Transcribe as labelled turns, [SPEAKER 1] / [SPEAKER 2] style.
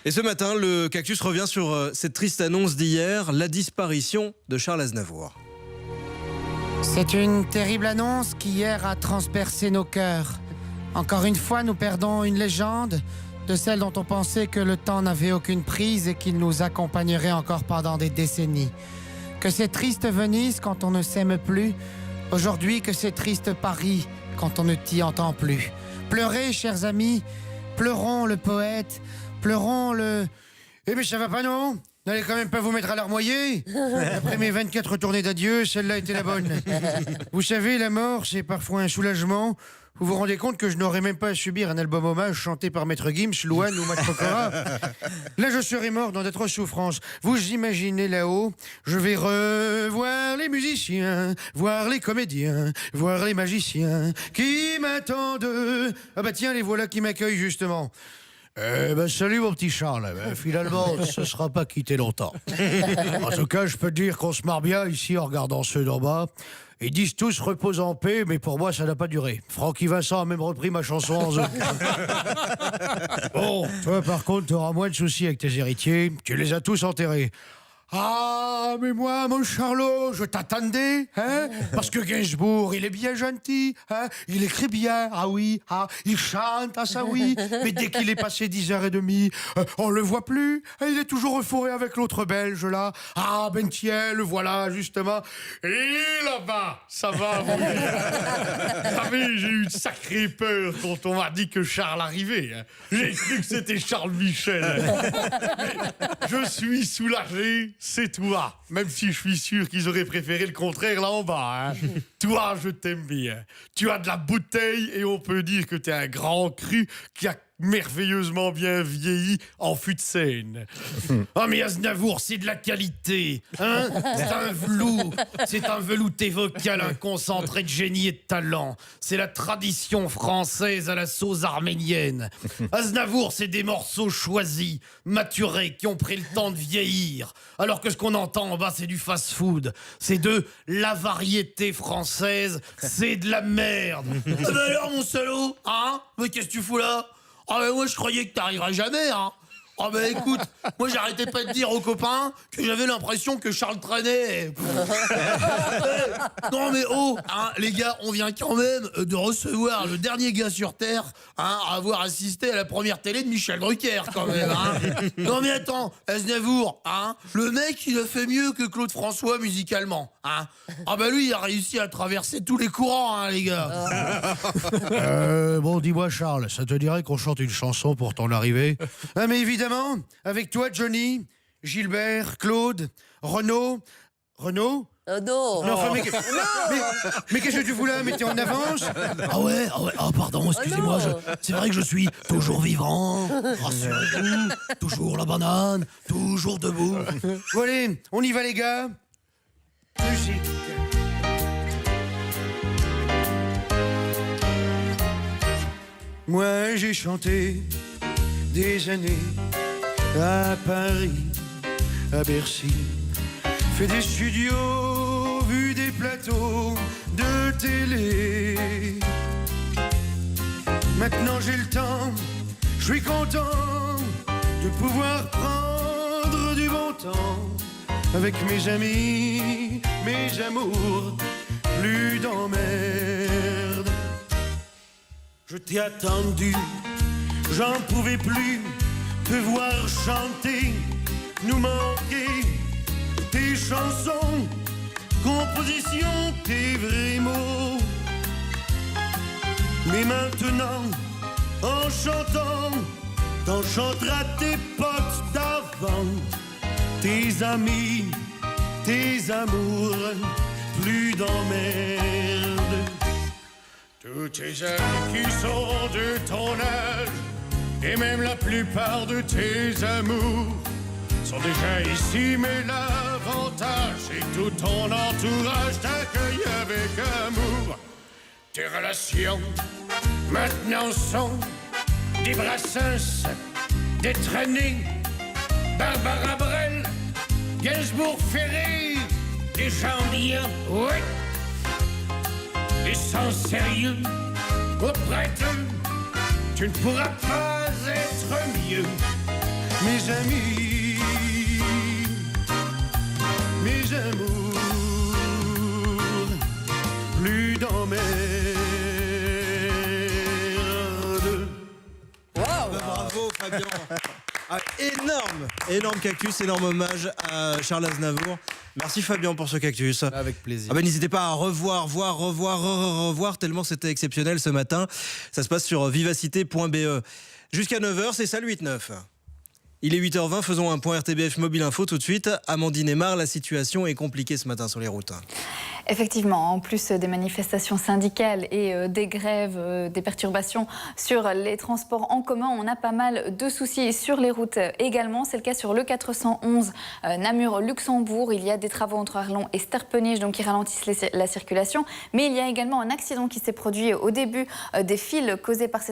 [SPEAKER 1] Et ce matin, le Cactus revient sur cette triste annonce d'hier, la disparition de Charles Aznavour.
[SPEAKER 2] C'est une terrible annonce qui hier a transpercé nos cœurs. Encore une fois, nous perdons une légende de celle dont on pensait que le temps n'avait aucune prise et qu'il nous accompagnerait encore pendant des décennies. Que c'est triste Venise quand on ne s'aime plus. Aujourd'hui, que c'est triste Paris quand on ne t'y entend plus. Pleurez, chers amis, pleurons le poète, pleurons le... Eh mais ça va pas, non ? N'allez quand même pas vous mettre à larmoyer. Après mes 24 tournées d'adieu, celle-là était la bonne. Vous savez, la mort, c'est parfois un soulagement. Vous vous rendez compte que je n'aurais même pas à subir un album hommage chanté par Maître Gims, Louane ou Maître Pokora. Là, je serais mort dans d'atroces souffrances. Vous imaginez là-haut, je vais revoir les musiciens, voir les comédiens, voir les magiciens qui m'attendent. Ah bah tiens, les voilà qui m'accueillent justement. Salut mon petit Charles. Finalement, ce sera pas quitté longtemps. En tout cas, je peux te dire qu'on se marre bien ici en regardant ceux d'en bas. Ils disent tous repose en paix, mais pour moi, ça n'a pas duré. Francky Vincent a même repris ma chanson en zouk. Bon, toi, par contre, t'auras moins de soucis avec tes héritiers. Tu les as tous enterrés. Ah, mais moi, mon Charlot, je t'attendais, hein? Parce que Gainsbourg, il est bien gentil, hein? Il écrit bien, ah oui, ah, il chante, ah ça oui. Mais dès qu'il est passé 10h30, on le voit plus. Il est toujours euphoré avec l'autre Belge, là. Ah, ben tiens, le voilà, justement. Et là-bas, ça va, vous. Vous savez, j'ai eu une sacrée peur quand on m'a dit que Charles arrivait. Hein. J'ai cru que c'était Charles Michel. Je suis soulagé. C'est toi, même si je suis sûr qu'ils auraient préféré le contraire là en bas. Hein. Toi, je t'aime bien. Tu as de la bouteille et on peut dire que t'es un grand cru qui a merveilleusement bien vieilli en fût de Seine. Ah mais Aznavour, c'est de la qualité, hein. C'est un velouté vocal, un concentré de génie et de talent. C'est la tradition française à la sauce arménienne. Aznavour, c'est des morceaux choisis, maturés, qui ont pris le temps de vieillir. Alors que ce qu'on entend en bas, c'est du fast-food. C'est de la variété française, c'est de la merde. Ah ben alors mon salaud, hein. Mais qu'est-ce que tu fous là? Ah ben moi je croyais que t'arriverais jamais, hein. Ah ben écoute, moi j'arrêtais pas de dire aux copains que j'avais l'impression que Charles traînait. Non mais oh, hein, les gars, on vient quand même de recevoir le dernier gars sur Terre, hein, à avoir assisté à la première télé de Michel Drucker quand même. Hein. Non mais attends, Aznavour, hein, le mec il a fait mieux que Claude François musicalement. Hein. Ah ben lui il a réussi à traverser tous les courants, hein, les gars. Bon dis-moi Charles, ça te dirait qu'on chante une chanson pour ton arrivée? Ah mais évidemment, avec toi Johnny, Gilbert, Claude, Renaud.
[SPEAKER 3] Non.
[SPEAKER 2] Non, enfin, mais qu'est-ce que tu fous là? Mais t'es en avance? Ah ouais, pardon, excusez-moi, c'est vrai que je suis toujours vivant, rassurez-vous, toujours la banane, toujours debout. Bon allez, on y va les gars. Musique. Moi j'ai chanté des années à Paris, à Bercy, fait des studios, vu des plateaux de télé. Maintenant j'ai le temps, je suis content de pouvoir prendre du bon temps avec mes amis, mes amours, plus d'emmerde. Je t'ai attendu, j'en pouvais plus te voir chanter, nous manquer tes chansons, compositions, tes vrais mots. Mais maintenant, en chantant, t'en chanteras tes potes d'avant, tes amis, tes amours, plus d'emmerde. Tous tes amis qui sont de ton âge, et même la plupart de tes amours, sont déjà ici, mais l'avantage, c'est que tout ton entourage t'accueille avec amour. Tes relations, maintenant, sont des Brassens, des Training, Barbara Brel, Gainsbourg Ferré, des gens bien, ouais, des sans sérieux auprès d'eux. tu ne pourras pas être mieux. Mes amis, mes amours, plus d'emmerde.
[SPEAKER 1] Bravo Fabien. Ah, énorme cactus, énorme hommage à Charles Aznavour. Merci Fabien pour ce cactus.
[SPEAKER 3] Avec plaisir.
[SPEAKER 1] Ah ben, n'hésitez pas à revoir tellement c'était exceptionnel ce matin. Ça se passe sur vivacité.be. Jusqu'à 9h, c'est ça le 8-9. Il est 8h20, faisons un point RTBF Mobile Info tout de suite. Amandine Aymar, la situation est compliquée ce matin sur les routes.
[SPEAKER 4] Effectivement, en plus des manifestations syndicales et des grèves, des perturbations sur les transports en commun, on a pas mal de soucis sur les routes également. C'est le cas sur le 411 Namur-Luxembourg. Il y a des travaux entre Arlon et Sterpenich, donc qui ralentissent la circulation. Mais il y a également un accident qui s'est produit au début des files causées par cette